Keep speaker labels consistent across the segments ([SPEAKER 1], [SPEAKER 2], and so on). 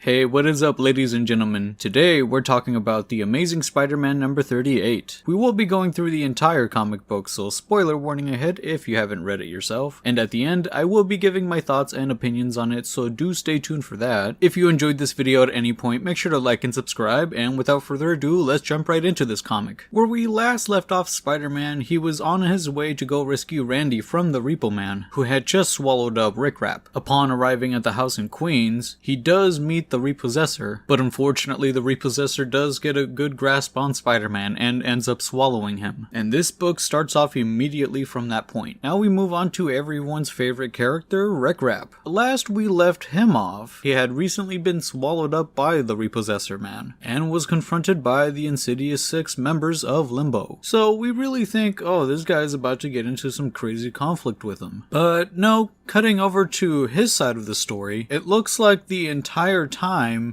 [SPEAKER 1] Hey, what is up ladies and gentlemen? Today we're talking about The Amazing Spider-Man number 38. We will be going through the entire comic book, so spoiler warning ahead if you haven't read it yourself. And at the end, I will be giving my thoughts and opinions on it, so do stay tuned for that. If you enjoyed this video at any point, make sure to like and subscribe, and without further ado, let's jump right into this comic. Where we last left off Spider-Man, he was on his way to go rescue Randy from the Repo Man, who had just swallowed up Rek-Rap. Upon arriving at the house in Queens, he does meet the repossessor, but unfortunately the repossessor does get a good grasp on Spider-Man and ends up swallowing him. And this book starts off immediately from that point. Now we move on to everyone's favorite character, Rek-Rap. Last we left him off, he had recently been swallowed up by the repossessor man, and was confronted by the Insidious 6 members of Limbo. So we really think, oh, this guy's about to get into some crazy conflict with him. But no, cutting over to his side of the story, it looks like the entire time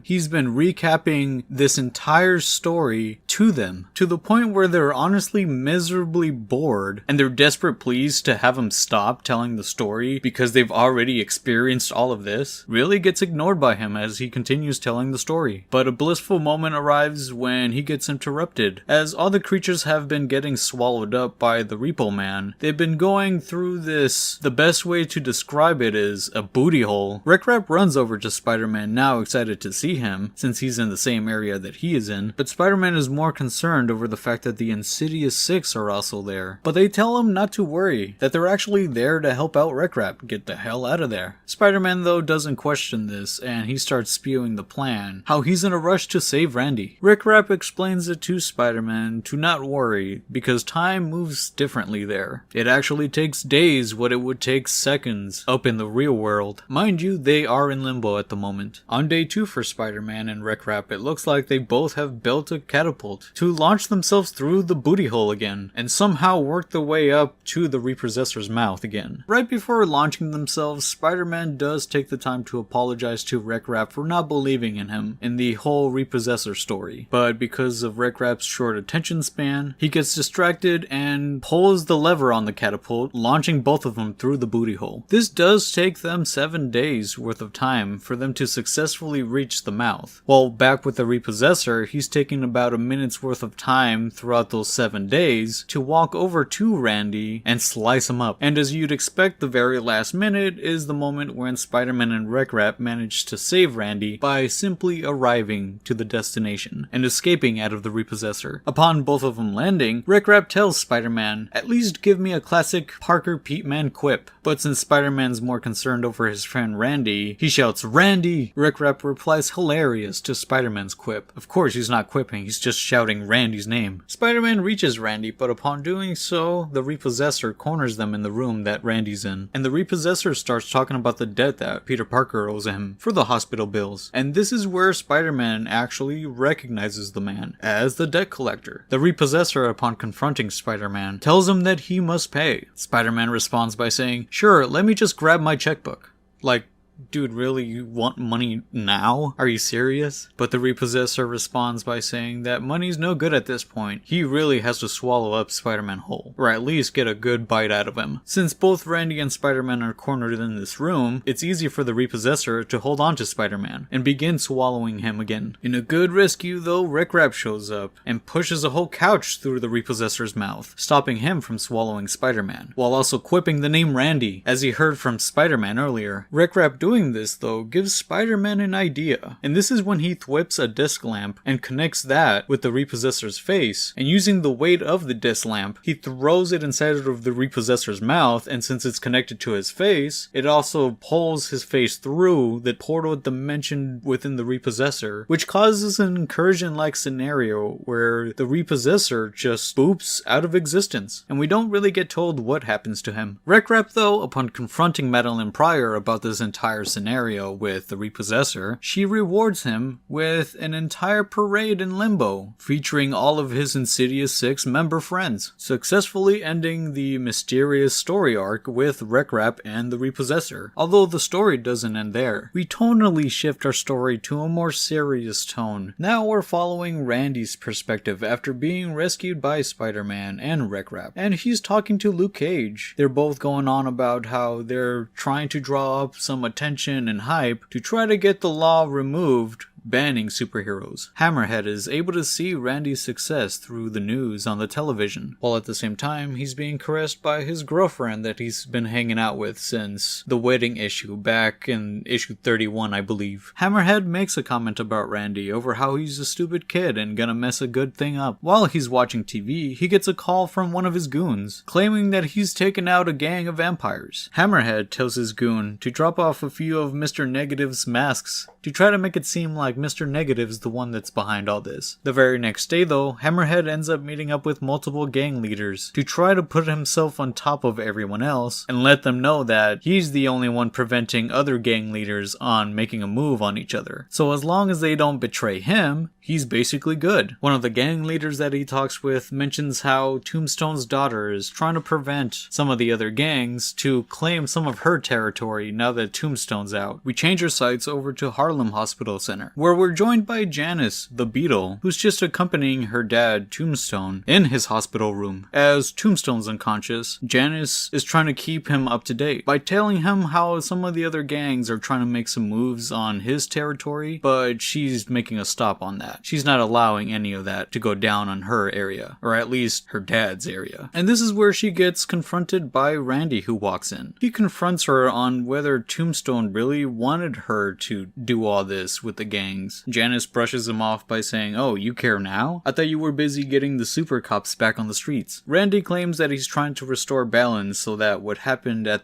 [SPEAKER 1] he's been recapping this entire story to them, to the point where they're honestly miserably bored and their desperate pleas to have him stop telling the story because they've already experienced all of this really gets ignored by him as he continues telling the story. But a blissful moment arrives when he gets interrupted. As all the creatures have been getting swallowed up by the Repo Man, they've been going through this, the best way to describe it is a booty hole. Rek-Rap runs over to Spider-Man, now excited to see him, since he's in the same area that he is in, but Spider-Man is more concerned over the fact that the Insidious 6 are also there. But they tell him not to worry, that they're actually there to help out Rek-Rap get the hell out of there. Spider-Man though doesn't question this, and he starts spewing the plan, how he's in a rush to save Randy. Rek-Rap explains it to Spider-Man to not worry, because time moves differently there. It actually takes days what it would take seconds up in the real world. Mind you, they are in Limbo at the moment. On day 2 for Spider-Man and Rek-Rap, it looks like they both have built a catapult to launch themselves through the booty hole again, and somehow work their way up to the repossessor's mouth again. Right before launching themselves, Spider-Man does take the time to apologize to Rek-Rap for not believing in him in the whole repossessor story. But because of Rek-Rap's short attention span, he gets distracted and pulls the lever on the catapult, launching both of them through the booty hole. This does take them 7 days worth of time for them to successfully reach the mouth. While back with the repossessor, he's taking about a minute's worth of time throughout those 7 days to walk over to Randy and slice him up. And as you'd expect, the very last minute is the moment when Spider-Man and Rek-Rap manage to save Randy by simply arriving to the destination and escaping out of the repossessor. Upon both of them landing, Rek-Rap tells Spider-Man, "At least give me a classic Parker Pete-Man quip." But since Spider-Man's more concerned over his friend Randy, he shouts, "Randy!" Rek-Rap replies hilarious to Spider-Man's quip. Of course he's not quipping, he's just shouting Randy's name. Spider-Man reaches Randy, but upon doing so, the repossessor corners them in the room that Randy's in. And the repossessor starts talking about the debt that Peter Parker owes him for the hospital bills. And this is where Spider-Man actually recognizes the man as the debt collector. The repossessor, upon confronting Spider-Man, tells him that he must pay. Spider-Man responds by saying, "Sure, let me just grab my checkbook." Like, dude, really, you want money now? Are you serious? But the repossessor responds by saying that money's no good at this point. He really has to swallow up Spider-Man whole, or at least get a good bite out of him. Since both Randy and Spider-Man are cornered in this room, it's easy for the repossessor to hold on to Spider-Man and begin swallowing him again. In a good rescue though, Rek-Rap shows up and pushes a whole couch through the repossessor's mouth, stopping him from swallowing Spider-Man, while also quipping the name Randy, as he heard from Spider-Man earlier. Rek-Rap doing this though gives Spider-Man an idea, and this is when he thwips a disc lamp and connects that with the repossessor's face, and using the weight of the disc lamp, he throws it inside of the repossessor's mouth, and since it's connected to his face, it also pulls his face through the portal dimension within the repossessor, which causes an incursion-like scenario where the repossessor just boops out of existence, and we don't really get told what happens to him. Rek-Rap though, upon confronting Madeline Pryor about this entire scenario with the repossessor, she rewards him with an entire parade in Limbo, featuring all of his Insidious 6 member friends, successfully ending the mysterious story arc with Rek-Rap and the repossessor. Although the story doesn't end there, we tonally shift our story to a more serious tone. Now we're following Randy's perspective after being rescued by Spider-Man and Rek-Rap, and he's talking to Luke Cage. They're both going on about how they're trying to draw up some attention attention and hype to try to get the law removed banning superheroes. Hammerhead is able to see Randy's success through the news on the television, while at the same time he's being caressed by his girlfriend that he's been hanging out with since the wedding issue back in issue 31, I believe. Hammerhead makes a comment about Randy over how he's a stupid kid and gonna mess a good thing up. While he's watching TV, he gets a call from one of his goons, claiming that he's taken out a gang of vampires. Hammerhead tells his goon to drop off a few of Mr. Negative's masks to try to make it seem like Mr. Negative's the one that's behind all this. The very next day though, Hammerhead ends up meeting up with multiple gang leaders to try to put himself on top of everyone else and let them know that he's the only one preventing other gang leaders on making a move on each other. So as long as they don't betray him, he's basically good. One of the gang leaders that he talks with mentions how Tombstone's daughter is trying to prevent some of the other gangs to claim some of her territory now that Tombstone's out. We change our sights over to Harlem Hospital Center, where we're joined by Janice, the Beetle, who's just accompanying her dad, Tombstone, in his hospital room. As Tombstone's unconscious, Janice is trying to keep him up to date by telling him how some of the other gangs are trying to make some moves on his territory, but she's making a stop on that. She's not allowing any of that to go down on her area, or at least her dad's area. And this is where she gets confronted by Randy, who walks in. He confronts her on whether Tombstone really wanted her to do all this with the gangs. Janice brushes him off by saying, "Oh, you care now? I thought you were busy getting the super cops back on the streets." Randy claims that he's trying to restore balance so that what happened at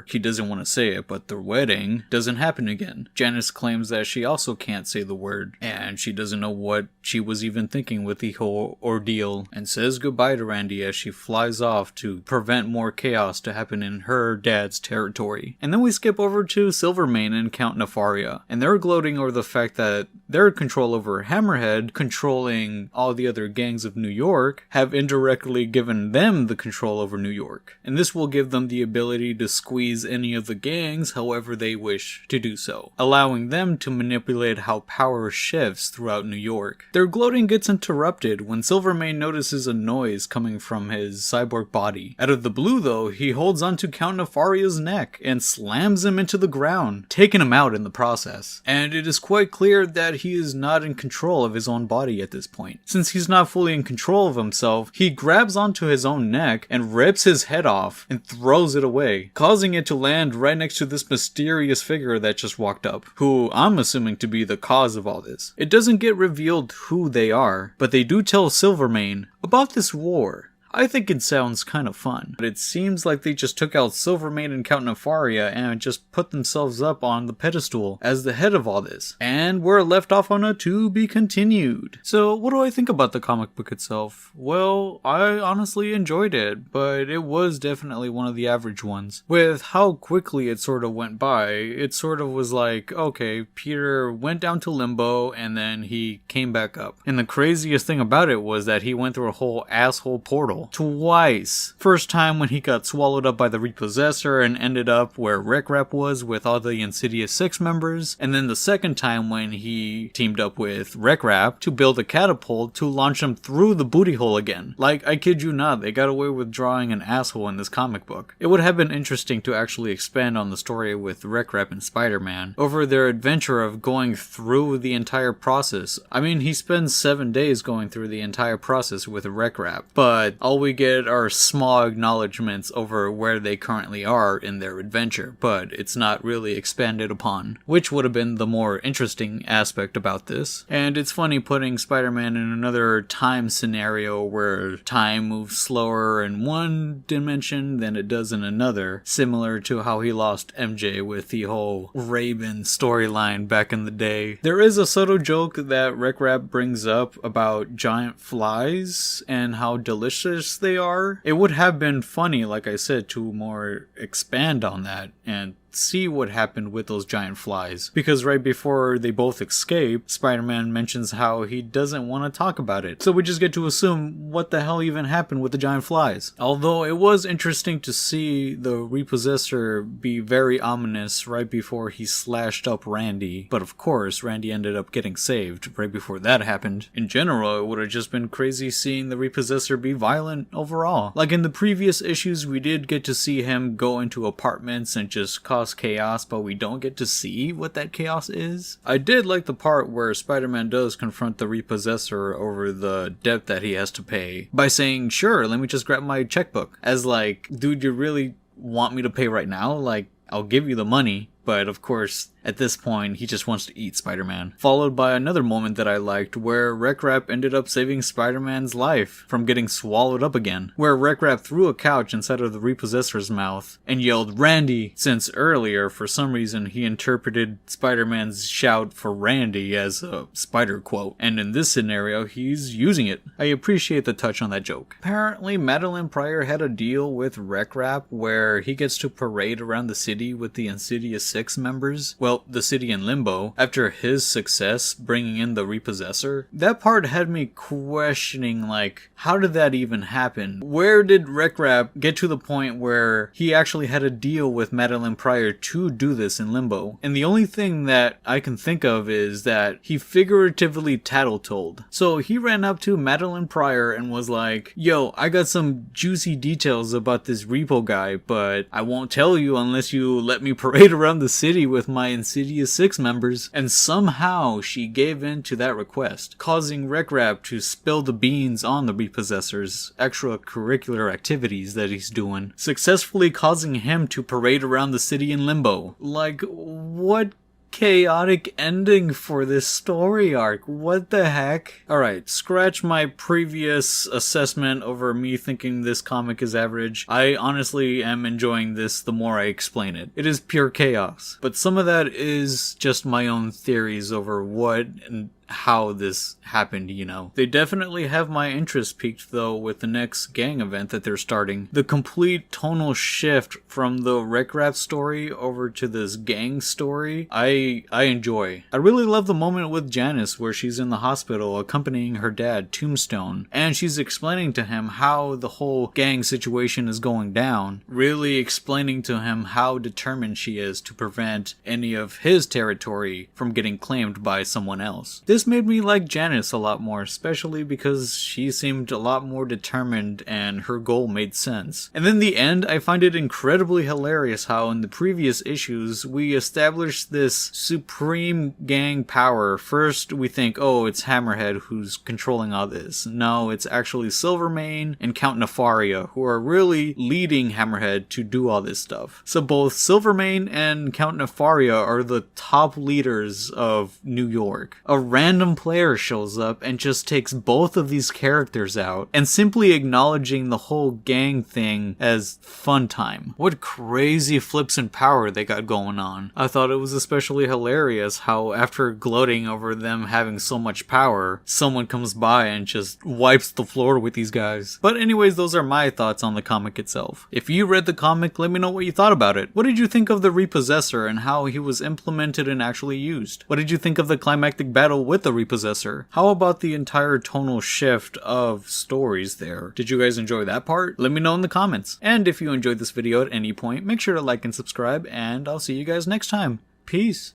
[SPEAKER 1] he doesn't want to say it, but their wedding doesn't happen again. Janice claims that she also can't say the word, and she doesn't know what she was even thinking with the whole ordeal, and says goodbye to Randy as she flies off to prevent more chaos to happen in her dad's territory. And then we skip over to Silvermane and Count Nefaria, and they're gloating over the fact that their control over Hammerhead, controlling all the other gangs of New York, have indirectly given them the control over New York. And this will give them the ability to squeeze any of the gangs however they wish to do so, allowing them to manipulate how power shifts throughout New York. Their gloating gets interrupted when Silvermane notices a noise coming from his cyborg body. Out of the blue though, he holds onto Count Nefaria's neck and slams him into the ground, taking him out in the process. And it is quite clear that he is not in control of his own body at this point. Since he's not fully in control of himself, he grabs onto his own neck and rips his head off and throws it away, causing it to land right next to this mysterious figure that just walked up, who I'm assuming to be the cause of all this. It doesn't get revealed who they are, but they do tell Silvermane about this war. I think it sounds kind of fun, but it seems like they just took out Silvermane and Count Nefaria and just put themselves up on the pedestal as the head of all this. And we're left off on a to be continued. So what do I think about the comic book itself? Well, I honestly enjoyed it, but it was definitely one of the average ones. With how quickly it sort of went by, it sort of was like, okay, Peter went down to Limbo and then he came back up. And the craziest thing about it was that he went through a whole asshole portal twice. First time when he got swallowed up by the repossessor and ended up where Rek-Rap was with all the Insidious 6 members, and then the second time when he teamed up with Rek-Rap to build a catapult to launch him through the booty hole again. Like, I kid you not, they got away with drawing an asshole in this comic book. It would have been interesting to actually expand on the story with Rek-Rap and Spider-Man over their adventure of going through the entire process. I mean, he spends 7 days going through the entire process with Rek-Rap, but all we get are small acknowledgements over where they currently are in their adventure, but it's not really expanded upon, which would have been the more interesting aspect about this. And it's funny putting Spider-Man in another time scenario where time moves slower in one dimension than it does in another, similar to how he lost MJ with the whole Raven storyline back in the day. There is a subtle joke that Rek-Rap brings up about giant flies and how delicious they are. It would have been funny, like I said, to more expand on that and see what happened with those giant flies, because right before they both escape, Spider-Man mentions how he doesn't want to talk about it, so we just get to assume what the hell even happened with the giant flies. Although it was interesting to see the repossessor be very ominous right before he slashed up Randy, but of course Randy ended up getting saved right before that happened. In general, it would have just been crazy seeing the repossessor be violent overall. Like in the previous issues, we did get to see him go into apartments and just cause chaos, but we don't get to see what that chaos is. I did like the part where Spider-Man does confront the repossessor over the debt that he has to pay by saying, sure, let me just grab my checkbook. As like, dude, you really want me to pay right now? Like, I'll give you the money. But of course, at this point, he just wants to eat Spider-Man. Followed by another moment that I liked where Rek-Rap ended up saving Spider-Man's life from getting swallowed up again. Where Rek-Rap threw a couch inside of the repossessor's mouth and yelled, "Randy!" Since earlier, for some reason, he interpreted Spider-Man's shout for Randy as a spider quote. And in this scenario, he's using it. I appreciate the touch on that joke. Apparently, Madeline Pryor had a deal with Rek-Rap where he gets to parade around the city with the Insidious 6 members. Well, the city in Limbo, after his success bringing in the repossessor. That part had me questioning, like, how did that even happen? Where did Rek-Rap get to the point where he actually had a deal with Madeline Pryor to do this in Limbo? And the only thing that I can think of is that he figuratively tattletold. So he ran up to Madeline Pryor and was like, yo, I got some juicy details about this repo guy, but I won't tell you unless you let me parade around the city with my Insidious 6 members. And somehow she gave in to that request, causing Rek-Rap to spill the beans on the repossessor's extracurricular activities that he's doing, successfully causing him to parade around the city in Limbo. Like, what chaotic ending for this story arc. What the heck? Alright, scratch my previous assessment over me thinking this comic is average. I honestly am enjoying this the more I explain it. It is pure chaos. But some of that is just my own theories over what and how this happened, you know. They definitely have my interest piqued though with the next gang event that they're starting. The complete tonal shift from the Rek-Rap story over to this gang story, I enjoy. I really love the moment with Janice where she's in the hospital accompanying her dad, Tombstone, and she's explaining to him how the whole gang situation is going down, really explaining to him how determined she is to prevent any of his territory from getting claimed by someone else. This made me like Janice a lot more, especially because she seemed a lot more determined and her goal made sense. And in the end, I find it incredibly hilarious how in the previous issues we established this supreme gang power. First we think, oh, it's Hammerhead who's controlling all this. No, it's actually Silvermane and Count Nefaria who are really leading Hammerhead to do all this stuff. So both Silvermane and Count Nefaria are the top leaders of New York. A random player shows up and just takes both of these characters out and simply acknowledging the whole gang thing as fun time. What crazy flips in power they got going on. I thought it was especially hilarious how after gloating over them having so much power, someone comes by and just wipes the floor with these guys. But anyways, those are my thoughts on the comic itself. If you read the comic, let me know what you thought about it. What did you think of the repossessor and how he was implemented and actually used? What did you think of the climactic battle with the repossessor? How about the entire tonal shift of stories there? Did you guys enjoy that part? Let me know in the comments. And if you enjoyed this video at any point, make sure to like and subscribe, and I'll see you guys next time. Peace.